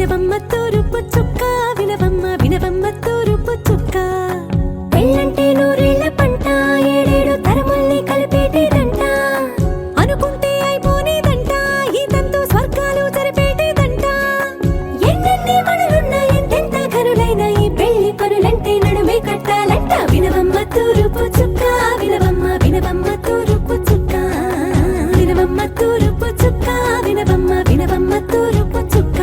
వినవమ్మ తూరుపు చుక్క వినవమ్మ వినవమ్మ తూరుపు చుక్క పెళ్ళంటే నూరేళ్ల పంట ఏడేడు తరముల్ని కలిపేటేదంట అనుకుంటే అయిపోనేదంట ఈ తంతు స్వర్గాలు జరిపేటేదంట ఎన్నెన్ని మనులున్న ఎంతెంత ఘనులైన ఈ పెళ్లి పనులంటే నడుమే కట్టాలంట వినవమ్మ తూరుపు చుక్క వినవమ్మ వినవమ్మ తూరుపు చుక్క వినవమ్మ తూరుపు చుక్క వినవమ్మ వినవమ్మ తూరుపు చుక్క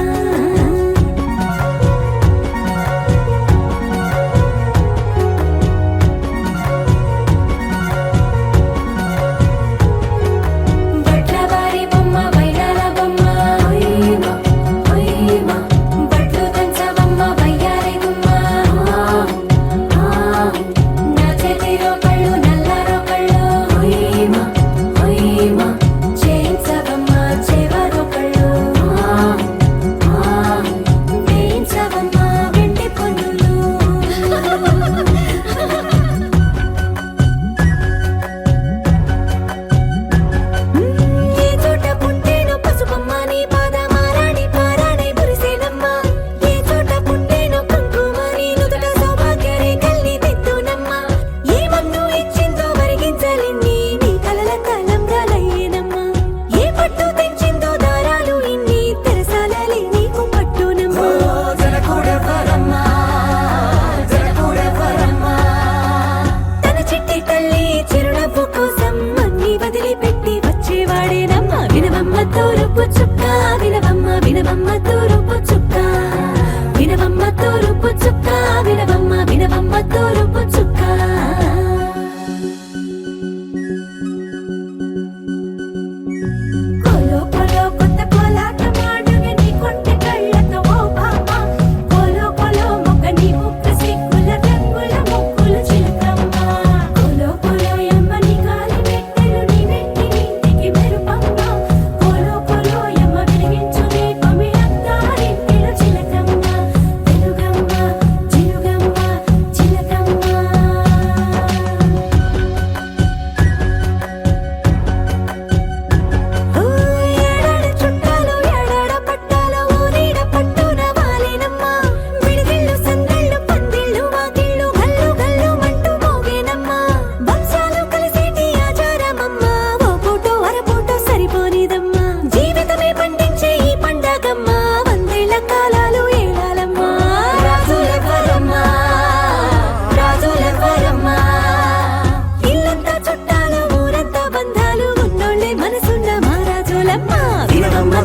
తూరుపు చుక్క వినవమ్మ వినవమ్మ తూరుపు చుక్క వినవమ్మ తూరుపు చుక్క వినవమ్మ వినవమ్మ తూరుపు చుక్క కోలో కోలో కొత్త కోలాటం ఆడుగే నీ కొంటె కళ్ళతో ఓ బామ్మ కోలో కోలో మొక్క నీ ముక్కు సిగ్గుల రంగుల ముక్కులు చిలకమ్మ కోలో కోలో యమ్మ నీ కాలి మెట్టెలు నీ నెట్టి నింటికి మెరుపమ్మ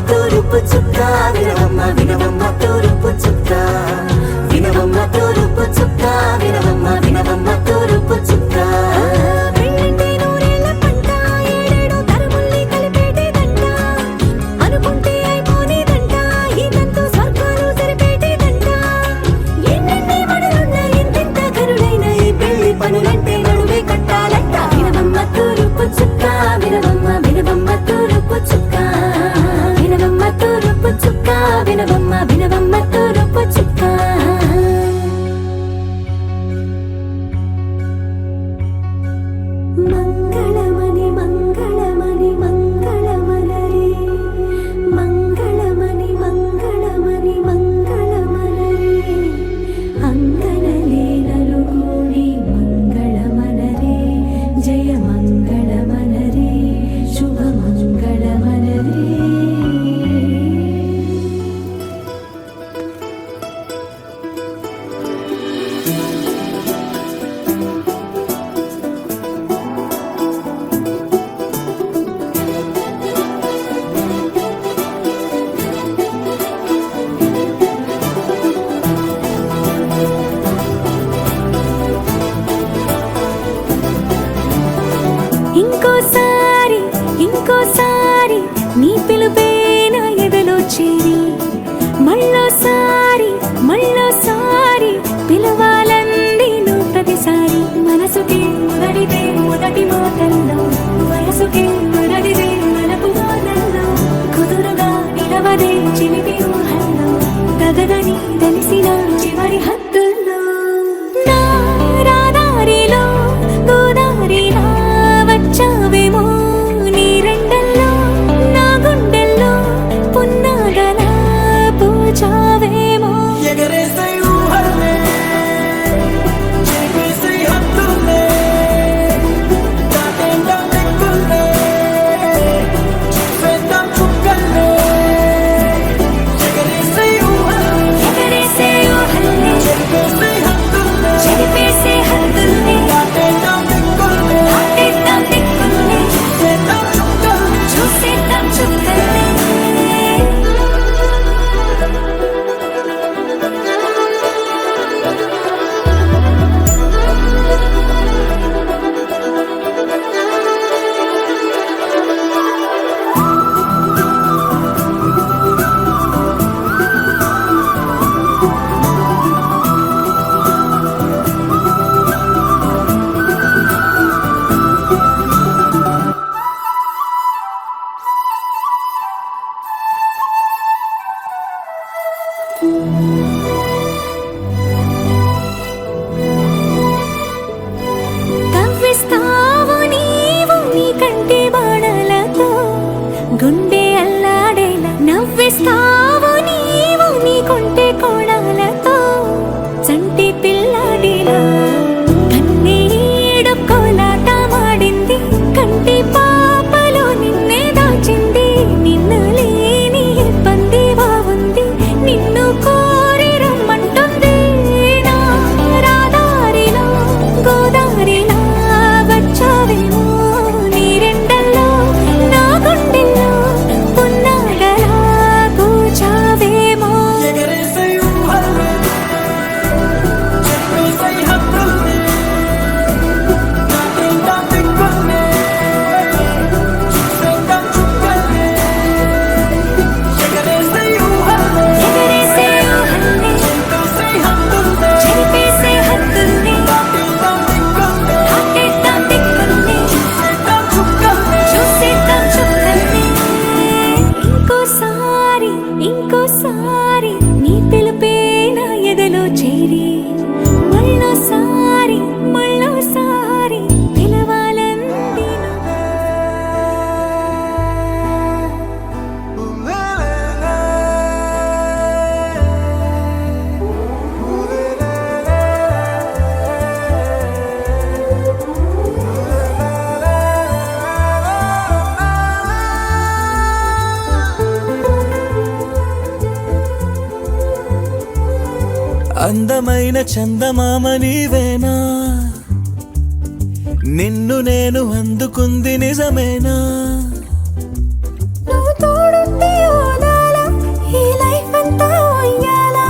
తూరుపు చుక్క వినవమ్మ వినవమ్మ తూరుపు చుక్క వినవమ్మ తూరుపు చుక్క వినవమ్మ వినవమ్మ తూరుపు చుక్క పెళ్ళంటే నూరేళ్ల పంట ఏడేడు తరముల్ని కలిపేటేదంట అనుకుంటే అయిపోనేదంట ఈ తంతు స్వర్గాలు జరిపేటేదంట ఎన్నెన్ని మనులున్న ఎంతెంత ఘనులైన ఈ పెళ్లి పనులంటే నడుమే కట్టాలంట వినవమ్మ తూరుపు చుక్క వినవమ్మ వినవమ్మ తూరుపు చుక్క వినవమ్మ తూరుపు చుక్క వినవమ్మ వినవమ్మ తూరుపు చుక్క మంగళమని మంగళమని మంగళమనరే మంగళమని మంగళమని మంగళమనరే అంగనలే నలుగూడి మంగళమనరే జయ మంగళమనరే శుభ మంగళమనరే ఇంకోసారి ఇంకోసారి నీ పిలుపే నా ఎదలో చేరి మళ్ళోసారి మళ్ళోసారి పిలవాలంది నువ్వు ప్రతిసారి మనసుకి మొదటిదే మొదటి మాటల్లో వయసుకి మొదటిదే మనకు మాటల్లో కుదురుగా నిలవదే చిలిపి ఊహల్లో గగదని తెలిసిన చివరి హద్దుల్లో నా రాదారిలో గోదారిలా వచ్చావేమో నీ రెండల్లో నా గుండెల్లో పున్నాగలా పూచావే తవ్విస్తావు నీవు నీ కంటి బాణలతో గుండె అల్లాడేలా నవ్విస్తావు నీవు నీ కొంటె కోణాలతో చంటి పిల్లాడిలా కన్నీడు కోలాట మాడింది కంటి పాపలో నిన్నే దాచింది నిన్ను లేని ఇబ్బంది బాగుంది నిన్ను కోరి రమ్మంటుంది నా రాదారిలో గోదారిలా వచ్చావేమో నీరెండల్లో నా గుండెల్లో పున్నాగలా కూచావేమో ఎగరేసే ఊహల్లో చెప్పేసే హద్దుల్ని నాటిందా దిక్కుల్ని చూసేద్దాం చుక్కల్ని ఎగరేసే ఊహల్లో ఎగరేసే ఊహల్ని చెప్పేసే హద్దుల్ని చెరిపేసే హద్దుల్ని నాటిందాం దిక్కుల్ని దాటేద్దాం దిక్కుల్ని చూసేద్దాం చుక్కల్ని చూసేద్దాం చుక్కల్ని ఇంకోసారి ఇంకోసారి నీ పిలుపే నా ఎదలో చేరి మళ్ళోసారి మళ్ళోసారి పిలవాలంది అందమైన చందమామ నీవేనా నిన్ను నేను అందుకుంది నిజమేనా నువ్వు తోడుంటే ఓదాల ఈ లైఫ్ అంతా ఉయ్యాలా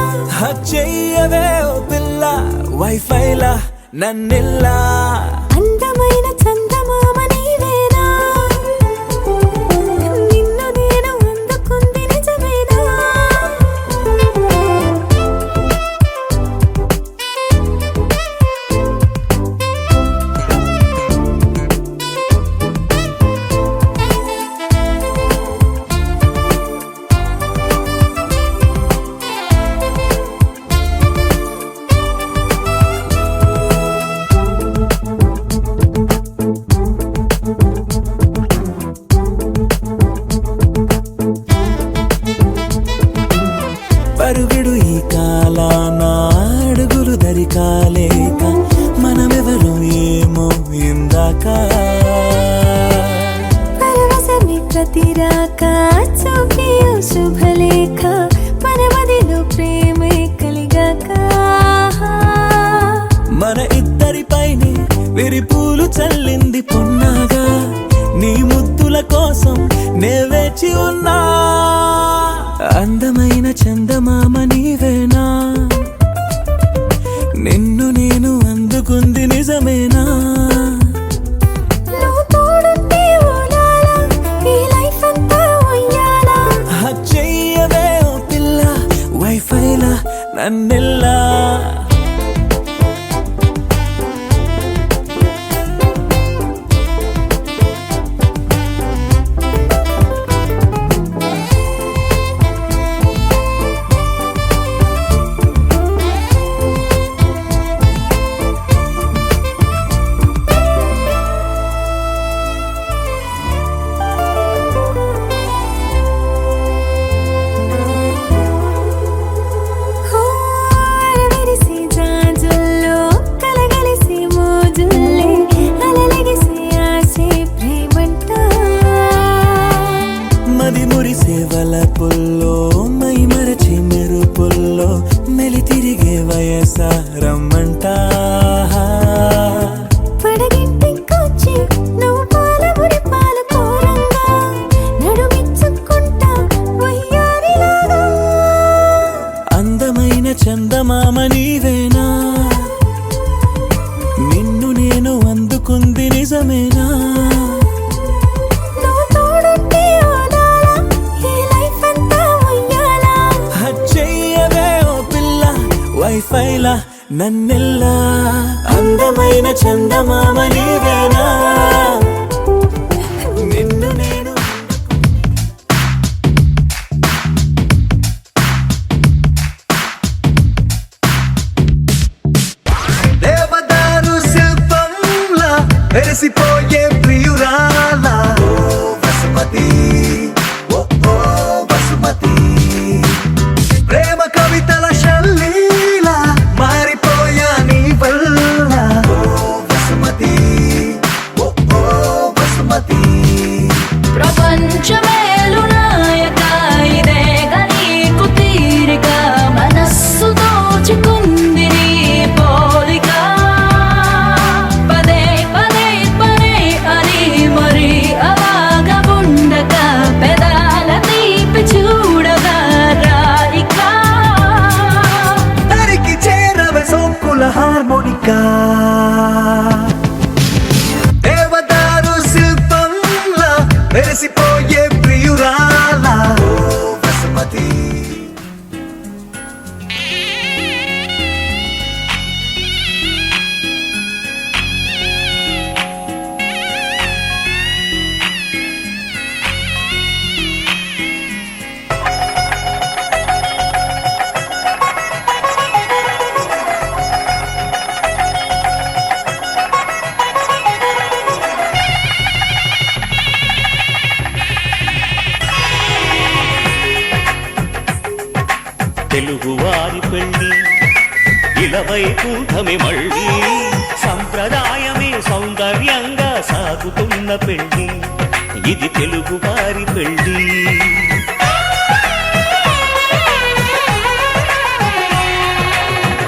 చెయ్యవే ఓ పిల్ల వైఫైలా నన్నిల్లా అందమైన చందమామ నీవేనా నిన్ను నేను అందుకుంది నిజమేనా పరుగుడు ఈ కాలాన అడుగులు దరికాలేక మనమెవరు ఏమో ఇందాక పరవశమే ప్రతిరాక చూపియో శుభలేఖ మన మదిలో ప్రేమే కలిగాక మన ఇద్దరిపైనే విరిపూలు చల్లింది పొన్నాగా నీ ముద్దుల కోసం నే వేచి ఉన్నా అందమైన చందమామ నీవేనా నిన్ను నేను అందుకుంది నిజమేనా నువ్వు తోడుంటే ఓదాల ఈ లైఫ్ అంతా ఉయ్యాలా చెయ్యవే ఓ పిల్ల వైఫైలా నన్నెల్లా అరవిరిసి జాజుల్లో కలగలిసి మోజుల్లే అలలగిసి ఆసే ప్రేమంట మది మురిసే వలపుల్లో మై మరచి మెరుపుల్లో మెలి తిరిగే వయసారమ్మంట పడగింటికొచ్చి నువ్వు పాలబురి పాలు కోరంగా నడుమిచ్చుకుంటా వయ్యారిలాగా అందమైన చందమామ నీవేనా నిన్ను నేను అందుకుంది నిజమేనా నువ్వు తోడుంటే ఓదాల ఈ లైఫ్ అంతా ఉయ్యాలా చెయ్యవే ఓ పిల్ల వైఫైలా నన్నెల్లా అందమైన చందమామ నీవేనా నిన్ను నేను మెరిసిపోయే ప్రియురాల ఓ వసుమతి, ఓ ఓ వసుమతి. ప్రేమ కవితల శల్లీల మారిపోయా నీ వల్ల ఓ వసుమతి, ఓ ఓ వసుమతి. ప్రపంచమేలు నాయక ఇదేగ నీకు తీరిక మనస్సు దోచుకుంది నీ పోలిక పదే పదే పదే అని మరి అలాగ ఉండక పెదాల తీపి చూడగా రాయిక తరికి చేరవే సోకుల హార్మోనికా దేవదారు శిల్పంలా మెరిసిపోయే ప్రియురాల ఓ వసుమతి. తెలుగువారి పెళ్ళి ఇలవైకుంఠమే మళ్ళీ సంప్రదాయమే సౌందర్యంగా సాగుతున్న పెళ్ళి ఇది తెలుగువారి పెళ్ళి.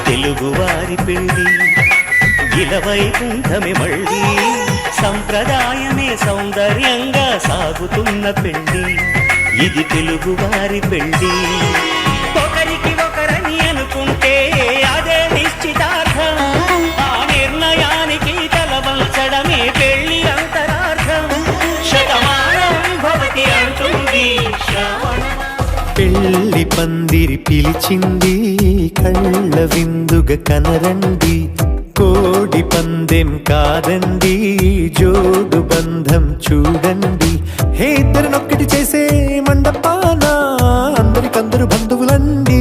తెలుగువారి పెళ్ళి ఇలవైకుంఠమే మళ్ళీ సంప్రదాయమే సౌందర్యంగా సాగుతున్న పెళ్ళి ఇది తెలుగువారి పెళ్ళి. ఒకరికి ఒకరని అనుకుంటే అదే నిశ్చితార్థం, ఆ నిర్ణయానికి తలవంచడమే పెళ్లి అంతరార్థం. శతమానం భవతి అంటుంది శ్రావణ. పెళ్లి పందిరి పిలిచింది కళ్ళ విందుగా కనరండి, కోడి పందెం కాదండి జోడు బంధం చూడండి. హే ఇద్దరినొక్కటి చేసే మండపాన అందరికందరు బంధువులండి.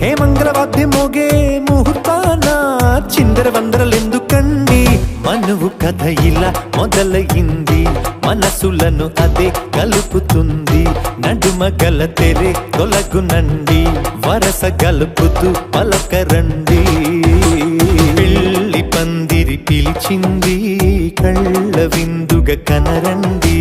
హే మంగళవాద్యం మోగే ముహూర్తాన చిందర వందరలెందుకండి. మనువు కథ ఇలా మొదలయింది, మనసులను అదే కలుపుతుంది. నడుమ గల తెరే తొలగునండి, వరస గలుపుతూ పలకరండి. పెళ్లి పందిరి పిలిచింది కళ్ళ విందుగా కనరండి.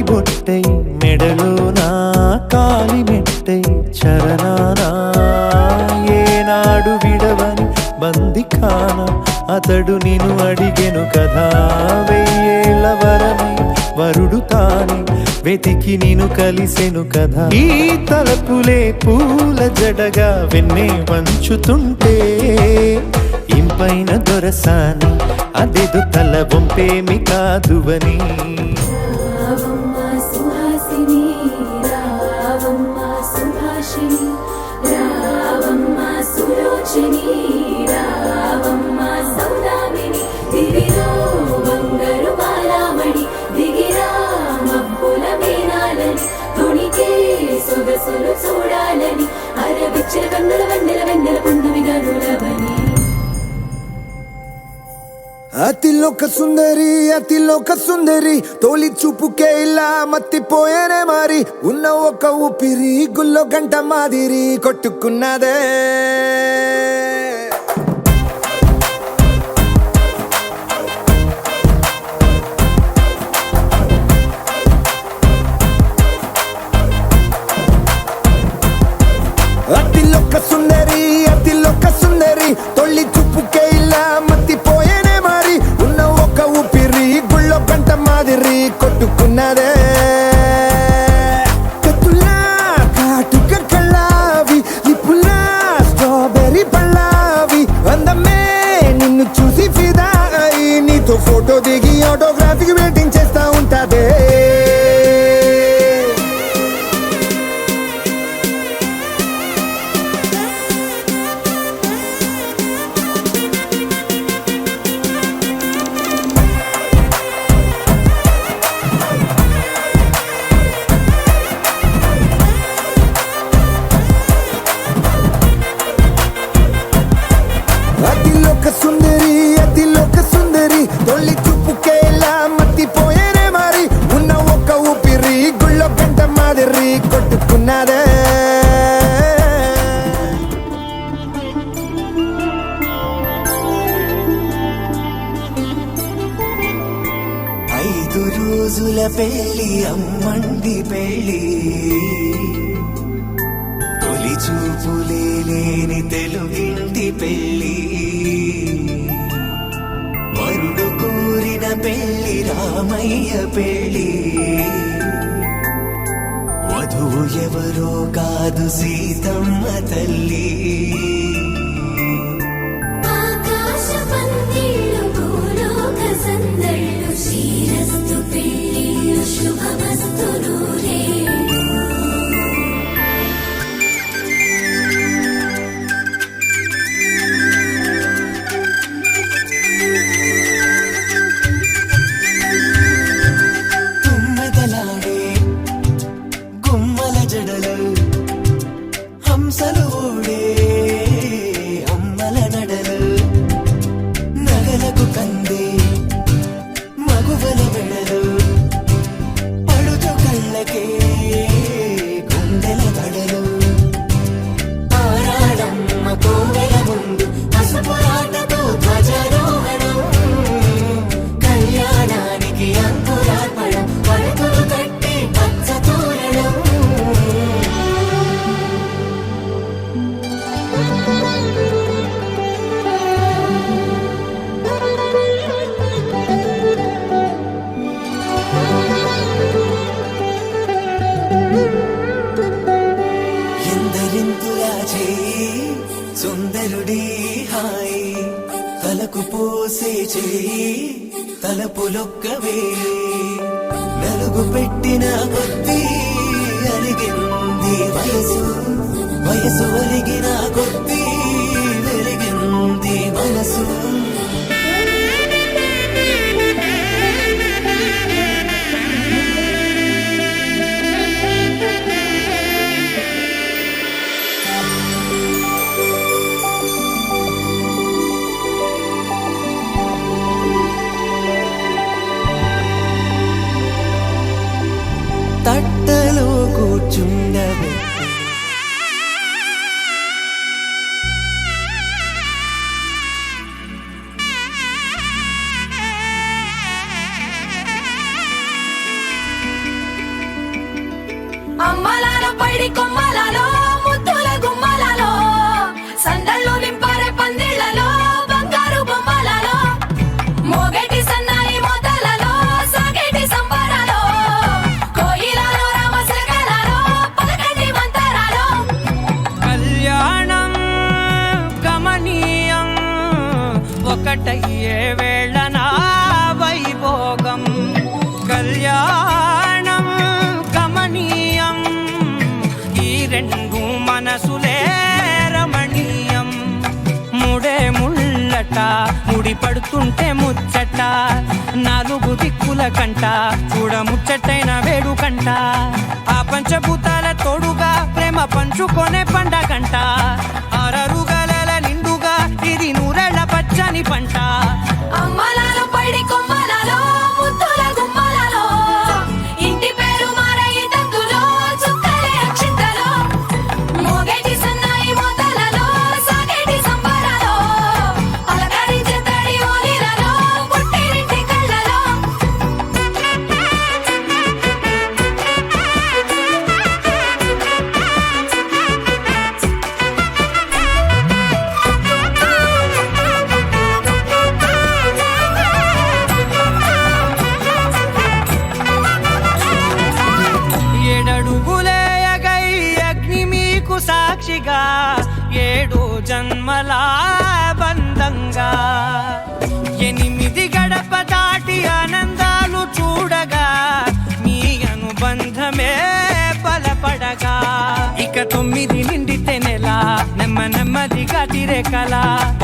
బొట్టై మెడలోనా కాలి మెట్టై చరణానా ఏనాడు విడవని బందిఖాన అతడు నిన్ను అడిగెను కదా. వెయ్యేళ్ళ వరమై వరుడు తానే వెతికి నిన్ను కలిసెను కదా. ఈ తలపులే పూల జడగా వెన్నే వంచుతుంటే ఇంపైన దొరసాని అదేదో తల వంపేమి కాదువని. రావమ్మ సుహాసిని రావమ్మ సుభాషిణి రావమ్మ సులోచని రావమ్మ సౌదామిని దివిలో బంగారు బాలామణి దిగిరా మబ్బుల మేనాలని తొణికే సొగసులు చూడాలని అరవిచ్చల కన్నుల వెన్నెల వెన్నెల పున్నమిగా నులవని. అతిలోక సుందరి అతిలోక సుందరి తోలి చూపుకే ఇలా మత్తిపోయేనే మారి ఉన్న ఒక ఊపిరి గుల్లో గంట మాదిరి కొట్టుకున్నదే. అతిలోక సుందరి అతిలోక సుందరి తొలి చూపుకే ఇలా మత్తిపోయేనే మారి ఉన్న ఒక ఊపిరి గుళ్ళో గంట మాదిరి కొట్టుకున్నదే. కత్తులా కాటుక కళ్ళావి నిప్పులా స్ట్రాబెర్రీ పళ్ళావి అందమే నిన్ను చూసి ఫిదా అయి నీతో పెళ్ళి అమ్మండి పెళ్ళి తొలి చూపులే లేని తెలుగింటి పెళ్ళి వరుడు కోరిన పెళ్ళి రామయ్య పెళ్ళి వధువు ఎవరో కాదు సీతమ్మ తల్లి ఆకాశ పందిళ్ళు భూలోక సందళ్ళు శ్రీరస్తు పెళ్ళిళ్ళు శుభమస్తు నూరేళ్ళు తుమ్మెదలాడే గుమ్మల జడలు హంసలు ఊడే అమ్మల నడలు నగలకు కంది మగువల మెడలు పడుచు కళ్ళకే గుండెల తడలు ఆరాడమ్మ కోవెల ముందు పసుపురాటతో ధ్వజారోహణం కళ్యాణానికి అంకురార్పణం పడుతులు కట్టి పచ్చ తోరణం ఎందరింతులా చేయి సుందరుడి హాయి తలకు పోసే చేయి తలపులొక్కవే నలుగు పెట్టిన కొద్దీ అరిగింది వయసు వయసు ఒరిగిన కొద్దీ వెలిగింది మనసు తట్టలో కూర్చుండవే అమ్మలాల పైడి కొమ్మలలో ముద్దుల గుమ్మలలో సందళ్ళు నింపారే పందిళ్లలో బంగారు బొమ్మలలో మోగేటి సన్నాయి మోతలలో సాగేటి సంబరాలో కోయిలలో రామశకలలో పలకటి మంతరాలో కళ్యాణం గమనీయం ఒకటయ్యే వేళ నా వైభోగం కళ్యాణం గమనీయం ఈ రెండు మనసులే రమణీయం ముడే ముళ్ళట ముడి పడుతుంటే ముచ్చట నాలుగు దిక్కుల కంట చూడ ముచ్చటైన వేడుకంట ఆ పంచభూతాల తోడుగా ప్రేమ పంచుకొనే పండగంట అరరుగల నిండుగా ఇది నూరెళ్ళ పచ్చని పంట అమ్మలాల పైడి కొమ్మలలో ముద్దుల గుమ్మలలో ఇంటి పేరు మారయి తందులో చుక్కలే అక్షింతలో మోగేటి సన్నాయి మోతలలో సాగేటి సంబరాలో పలకరించే తడి ఓలిలలో పుట్టినింటి కళ్ళలో ఏడడుగులేయగై అగ్ని మీకు సాక్షిగా ఏడు జన్మల బంధంగా 8 గడప దాటి ఆనందాలు చూడగా మీ అనుబంధమే బలపడగా ఇక 9 నిండితే నెల నెమ్మదిగా తిరేకల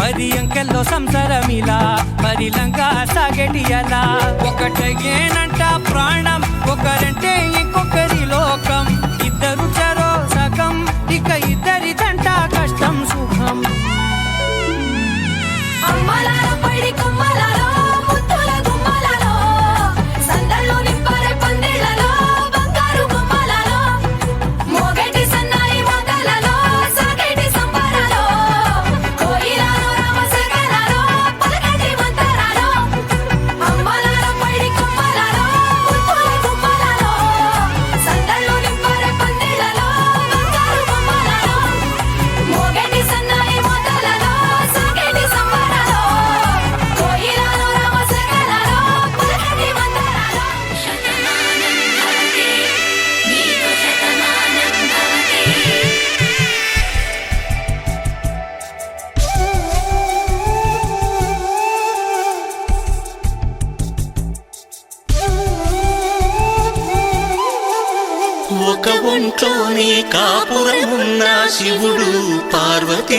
10 అంకెల్లో సంసారమిలా పరిలంగా సాగేటి అలా ఒకటేనంట ప్రాణం ఒకరంటే ఇంకొకరి లోకం ఇద్దరు చరో సగం ఇక ఇద్దరిదంట కష్టం సుఖం అమ్మలాల పైడి కొమ్మలలో ముద్దుల గుమ్మలలో సందళ్ళు నింపారే పందిళ్లలో బంగారు గుమ్మలలో మోగేటి సన్నాయి మోతలలో సాగేటి సంబరాలో కోయిలలో రామశకలలో పలకటి మంతరాలో అమ్మలాల పైడి కొమ్మలలో ముద్దుల కాపురమున్న శివుడు పార్వతీ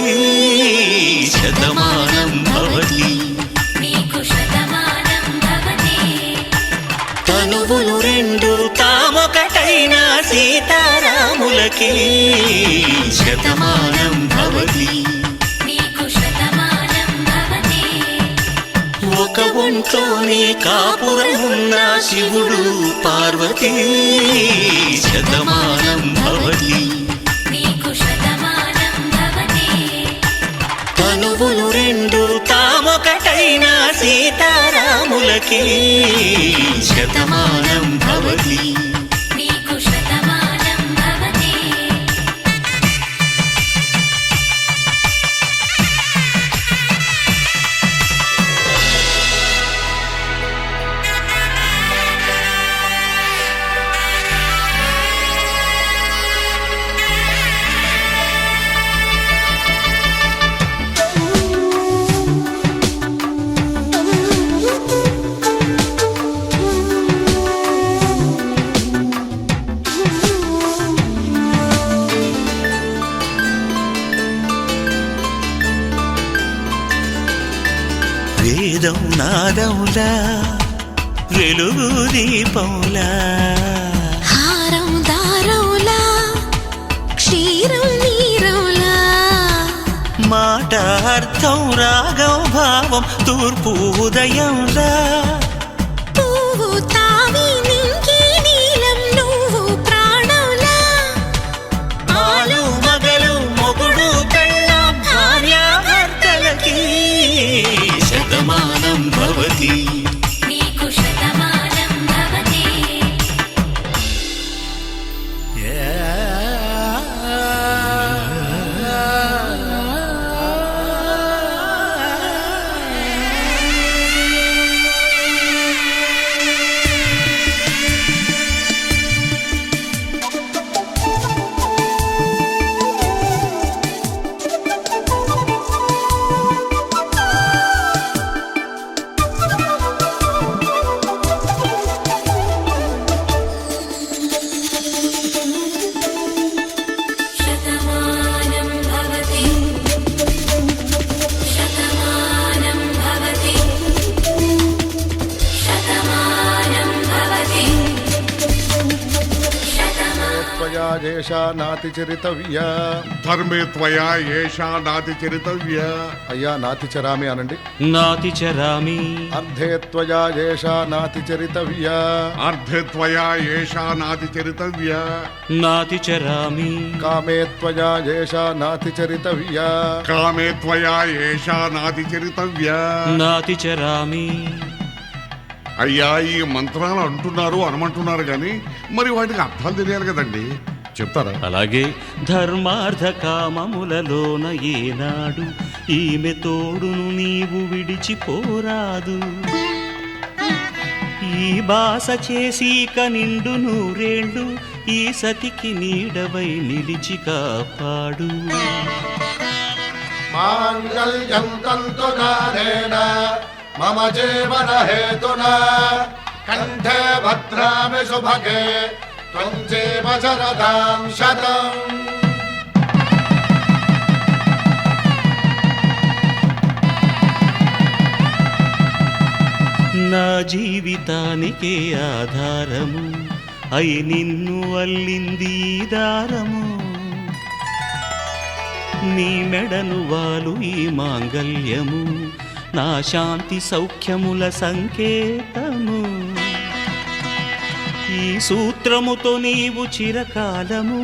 శతమానం భవతి నీకు శతమానం భవతి తనువులు రెండు తామొకటైన సీతారాములకి శతమానం భవతి నీకు శతమానం భవతి ఒక ఒంట్లోని కాపురమున్న శివుడు పార్వతీ శతమానం భవతి నీకు శతమానం భవతి తనువులు రెండు తామొకటైన సీతారాములకి శతమానం భవతి నీకు శతమానం భవతి వేదం నాదములా వెలుగు దీపంలా హారం దారౌలా క్షీరం నీరౌలా మాట అర్థం రాగం భావం తూర్పు ఉదయంలా పువ్వు తావి నింగి నీలం నువ్వు ప్రాణంలా ఆలు మగలు మొగుడు కళ్ళ భార్యాభర్తలకి శతమానం భవతి నీకు శతమానం భవతి శతమానం భవతి శతమానం భవతి శతమానం భవతి త్వయా ఏషా నాతి చరితవ్య ధర్మే త్వయా ఏషా నాతి చరితవ్య అయ్యా నాతి చరామి అనండి నాతి చరామి అర్ధే త్వయా ఏషా నాతి చరితవ్య అర్ధే త్వయా ఏషా నాతి చరితవ్య నాతి చరామి కామే త్వయా ఏషా నాతి చరితవ్య కామే త్వయా ఏషా నాతి చరితవ్య నాతి చరామి అయ్యా ఈ మంత్రాలు అంటున్నారు అనమంటున్నారు కానీ మరి వాటికి అర్థాలు తెలియాలి కదండి చెప్తారా అలాగే ధర్మార్థ కామములలోన ఏనాడు ఈమె తోడును నీవు విడిచిపోరాదు ఈ బాస చేసి నిండు నూరేళ్ళు ఈ సతికి నీడవై నిలిచి కాపాడు మాంగళ్యం తంతునానేన మమ జీవన హేతునా కంఠే భద్రామి శుభగే త్వం జీవ శరదాం శతం నా జీవితానికే ఆధారము అయి నిన్ను అల్లింది ఈ దారము నీ మెడను వాలు ఈ మాంగల్యము నా శాంతి సౌఖ్యముల సంకేతము ఈ సూత్రముతో నీవు చిరకాలము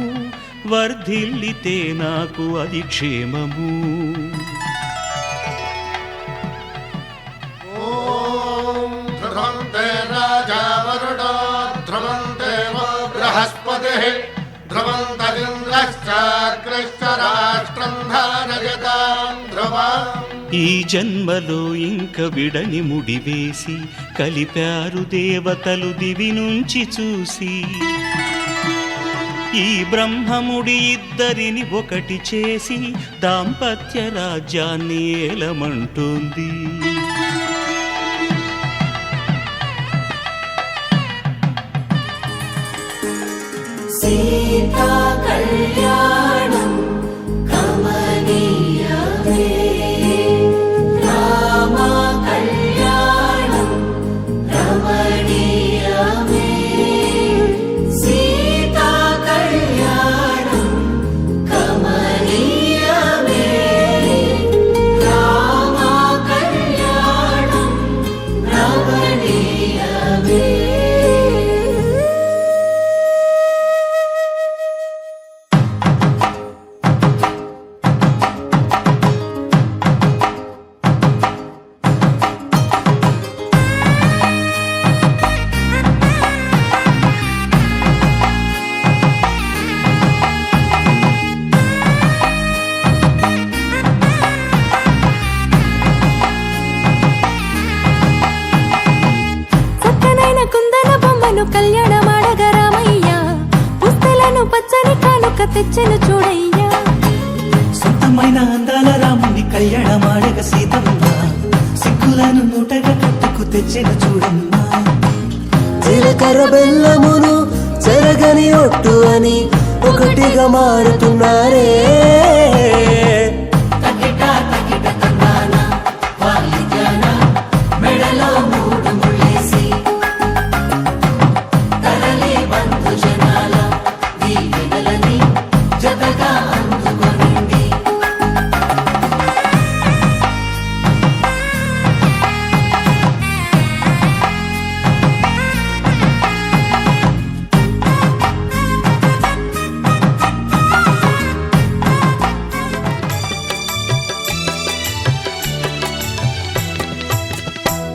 వర్ధిల్లితే నాకు అది క్షేమము ధ్రువంతే రాజా వరుడో ధ్రువంతే బృహస్పతి ధ్రువంతరింద్రశ్చాగ్రశ్చ రాష్ట్రం ధారయతాం ధ్రువం ఈ జన్మలో ఇంక విడని ముడివేసి కలిపారు దేవతలు దివి నుంచి చూసి ఈ బ్రహ్మముడి ఇద్దరిని ఒకటి చేసి దాంపత్య రాజ్యాన్ని ఏలమంటోంది సీతా కళ్యాణం కమనీయమే రామ కళ్యాణం రమణీయమే సీతా కళ్యాణం కమనీయమే రామ కళ్యాణం రమణీయమే. చక్కనైన కుందన బొమ్మను కళ్యాణమాడగా రామయ్య పుస్తలను పచ్చని కానుక తెచ్చెను చూడయ్యా. సొంతమైన అందాల రాముని కళ్యాణమాడగ సీతమ్మ సిక్కులను మూటగా కట్టుకు తెచ్చిన చూడమ్మ. జీలకర్ర బెల్లమును చెరగని ఒట్టు అని ఒకటిగా మారుతున్నారే. మెడలో మూడు ముళ్ళేసి తరలి బంధు జనాల దీవెనలని జతగా అందుకొనింది.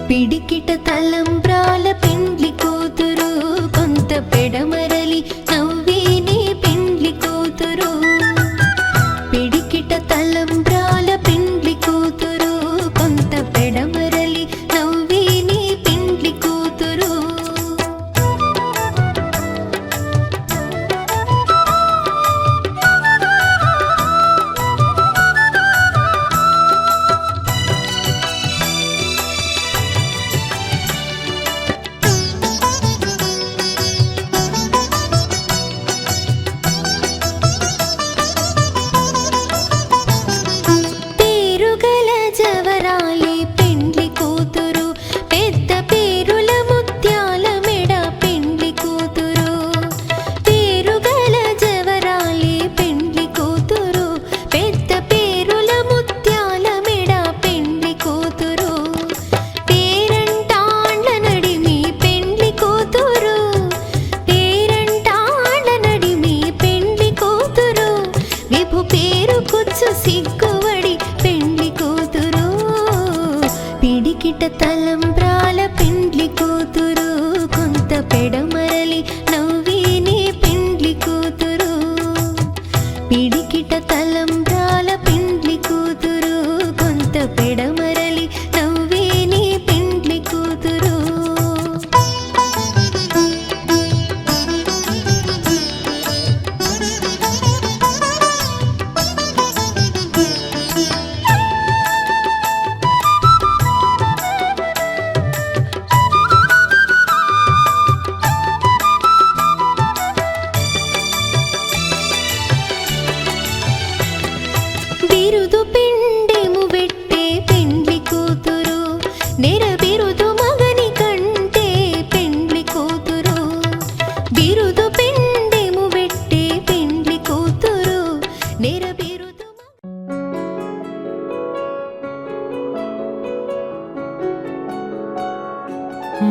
పిడికిట తలంబ్రాల పెండ్లి కూతురు కొంత పెడమరలి నవ్విని పెండ్లి కూతురు. పిడికిట తలంబ్రాల పెండ్లి కూతురు కొంత పెడమరలి నవ్విని పెండ్లి కూతురు. పేరుగల జవరాలి పెండ్లి కూతురు పెద్ద పేరుల ముత్యాల మెడ పెండ్లి కూతురు. పేరుగల జవరాలి పెండ్లి కూతురు పెద్ద పేరుల ముత్యాల మెడ పెండ్లి కూతురు. పేరంటాండ్ల నడిమి పెండ్లి కూతురు పేరంటాండ్ల నడిమి పెండ్లి కూతురు. విభు పేరు కుచ్చు సిగ్గువడి పెండ్లి కూతురు. పిడికిట తలంబ్రాల పెండ్లి కూతురు కొంత పెడమరలి నవ్విని పెండ్లి కూతురు. పిడికిట తలంబ్రాల పెండ్లి కూతురు కొంత పెడమరలి నవ్విని పెండ్లి కూతురు. బిరుదు పిండెము వెట్టే పెండ్లి కూతురు నెర బిరుదు మగని కంటే పెండ్లి కూతురు. బిరుదు పిండెము వెట్టే పెండ్లి కూతురు నెర బిరుదు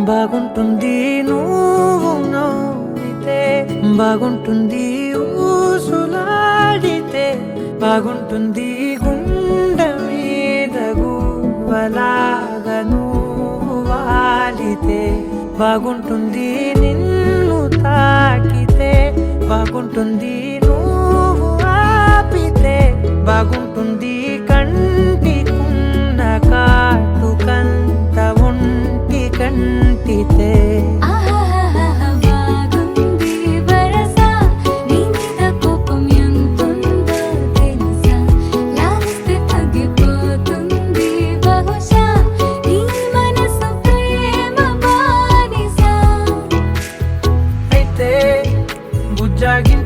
బాగుంటుంది నువ్వు నవ్వితే బాగుంటుంది ఊసులాడితే బాగుంటుంది గుండె మీద గువ్వలాగా నువ్వు వాలితే బాగుంటుంది నిన్ను తాకితే బాగుంటుంది నువ్వు ఆపితే బాగుంటుంది కంటికున్న కాటుకంత ఒంటి కంటితే. బాగుంది వరస నీ మీద కోపం ఎంతుందో తెలుసా. లాలిస్తే తగ్గిపోతుంది బహుశా నీ మనసు ప్రేమ బానిస. అయితే బుజ్జాగి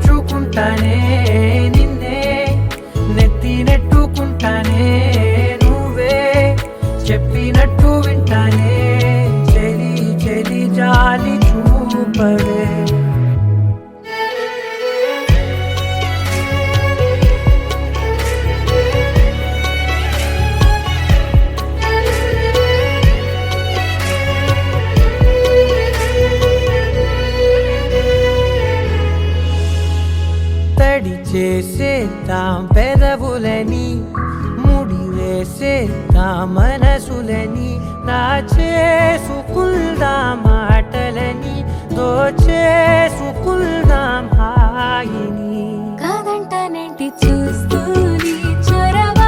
పెట్టుకుంటానే నువ్వే చెప్పినట్టు వింటానే చెలి చెలి జాలి చూపవే తడి చేసేద్దాం పెదవులని ముడి వేసేద్దాం మనసులని నా చేసుకుందాం మాటలని దోచేసుకుందాం హాయిని కాదంటానేంటి చూస్తూని చొరవ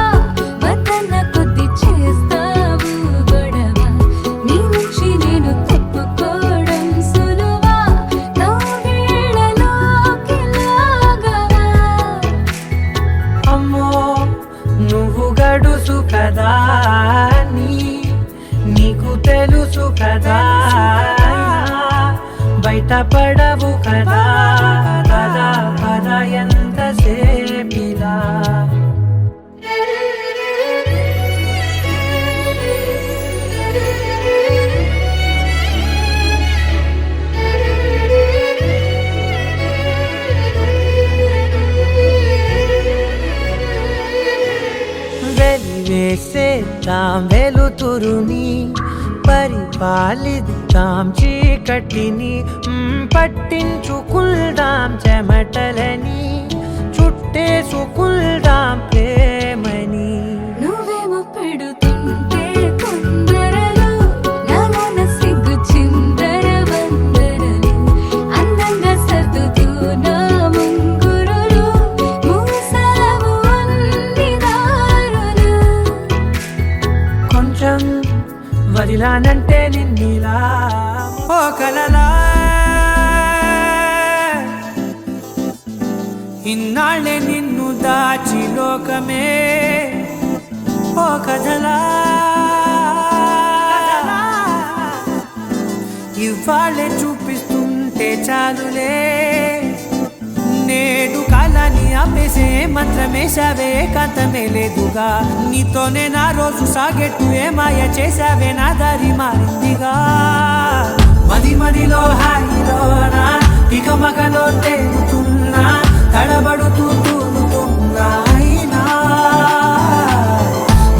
వద్దన్న కొద్ది చేస్తావు గొడవ నీ నుంచి నేను తప్పుకోవడం సులువా నవ్వేళ్ళలోకి లాగవా అమ్మో నువ్వు గడుసు కదా నీకు తెలుసు కదా బయట పడవు కదా పద పద ఎంతసేపిలా వెలివేసేద్దాం వెలుతురుని పరిపాలిద్దాం చీకటిని పట్టించుకుందాం చెమటలని చుట్టేసుకుందాం ప్రేమని నువ్వేమో పెడుతుంటే కొందరలు నాలోన సిగ్గు చిందర వందరలు అందంగా సర్దుతూ నా ముంగురులు మూసావు అన్ని దారులు కొంచెం వదిలానంటే నిన్నిలా ఓ కలలా ఇన్నాళ్ళే నిన్ను దాచి లోకమే ఓ కథలా ఇవాళ్ళే చూపిస్తుంటే చాలులే నేడు కాలాన్ని ఆపేసే మంత్రమేశావే కాంతమే లేదుగా నీతోనే నా రోజు సాగెట్టు ఏ మాయ చేశావే నా దారి మారిందిగా మది మదిలో హాయిలోనా ఇక మగలో తేలుతున్నా తడబడుతూ తూలుతున్నా అయినా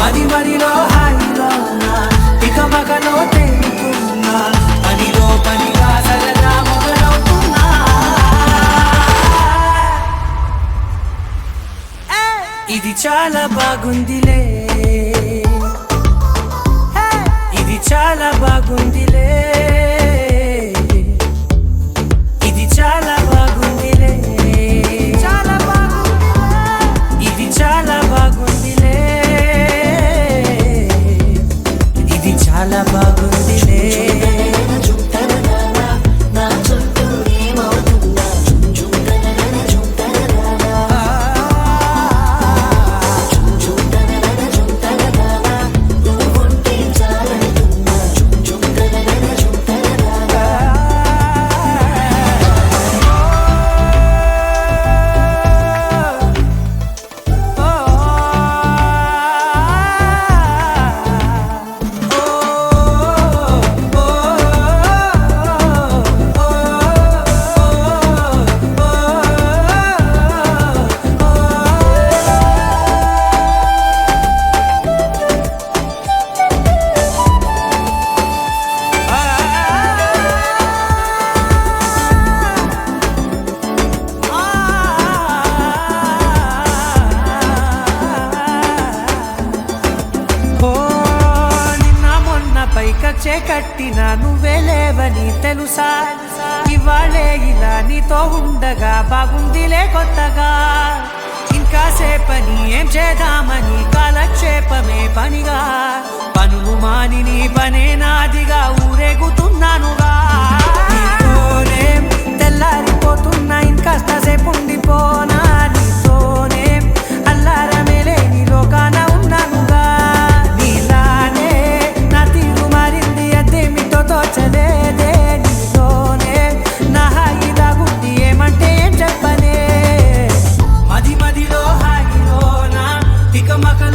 మది మదిలో హాయిలోనా ఇక మగలో తేలుతున్నా పనిలో పనిగా సరదా మొదలవుతున్నా ఇది చాలా బాగుందిలే ఇది చాలా బాగుందిలే ఇది చాలా బాగుందిలే చాలా బాగుందిలే ఇది చాలా బాగుందిలే ఇది చాలా బాగుందిలే కచ్చే కట్టినా నువ్వే లేవని తెలుసా ఇవాళే ఇలా నీతో ఉండగా బాగుందిలే కొత్తగా ఇంకా సేపని ఏం చేద్దామని కాలక్షేపమే పనిగా పనులు మాని నీ పనే నాదిగా ఊరేగుతున్నానుగా నీతోనే తెల్లారిపోతున్నా ఇంకాస్త సేపు ఉండిపోనా నీతోనే అల్లారమే లేని లోకాన ఉన్నానుగా నీలానే నా తీరు మారింది అదేమిటో తోచలేదే నీతోనే నా హాయి దాగుంది ఏమంటే ఏం చెప్పనే మది మదిలో హాయిలోనా ఇక తికమక